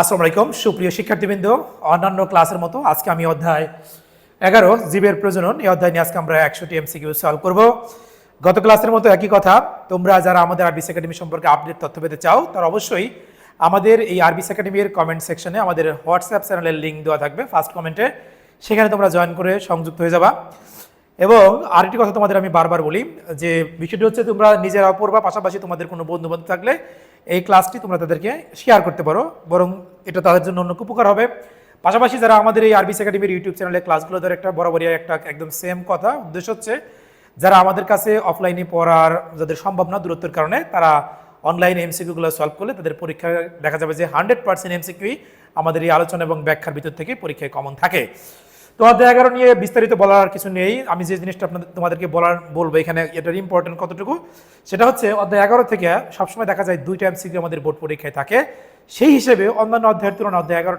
আসসালামু আলাইকুম সুপ্রিয় শিক্ষার্থীবৃন্দ। অন্যান্য ক্লাসের মতো আজকে আমি অধ্যায় 11 জীবের প্রজনন এই অধ্যায় নিয়ে আজকে আমরা 100টি এমসিকিউ সলভ করব। গত ক্লাসের মতো একই কথা, তোমরা যারা আমাদের আরবিস একাডেমি সম্পর্কে আপডেট তথ্য পেতে চাও তারা অবশ্যই আমাদের এই আরবিস একাডেমির কমেন্ট সেকশনে আমাদের হোয়াটসঅ্যাপ চ্যানেলের লিঙ্ক দেওয়া থাকবে ফার্স্ট কমেন্টে, সেখানে তোমরা জয়েন করে সংযুক্ত হয়ে যাবা। এবং আরেকটি কথা তোমাদের আমি বারবার বলি যে বিষয়টি হচ্ছে তোমরা নিজেরা পড়বা, পাশাপাশি তোমাদের কোনো বন্ধু বান্ধব থাকলে এই ক্লাসটি তোমরা তাদেরকে শেয়ার করতে পারো, বরং এটা তাদের জন্য অন্য উপকার হবে। পাশাপাশি যারা আমাদের এই আরবিস একাডেমির ইউটিউব চ্যানেলে ক্লাসগুলো ধরে একটা বরাবরই একটা একদম সেম কথা, উদ্দেশ্য হচ্ছে যারা আমাদের কাছে অফলাইনে পড়ার যাদের সম্ভব না দূরত্বের কারণে, তারা অনলাইনে এমসিকিউগুলো সলভ করলে তাদের পরীক্ষায় দেখা যাবে যে 100% এমসিকিউই আমাদের এই আলোচনা এবং ব্যাখ্যার ভিতর থেকে পরীক্ষায় কমন থাকে। তো অধ্যায় 11 নিয়ে বিস্তারিত বলার আর কিছু নেই। আমি যে জিনিসটা তোমাদেরকে বলবো এখানে, এটার ইম্পর্টেন্ট কতটুকু, সেটা হচ্ছে অধ্যায় 11 থেকে সবসময় দেখা যায় 2টা এমসিকিউ আমাদের বোর্ড পরীক্ষায় থাকে। সেই হিসেবে অন্যান্য অধ্যায়ের তুলনায় অধ্যায় 11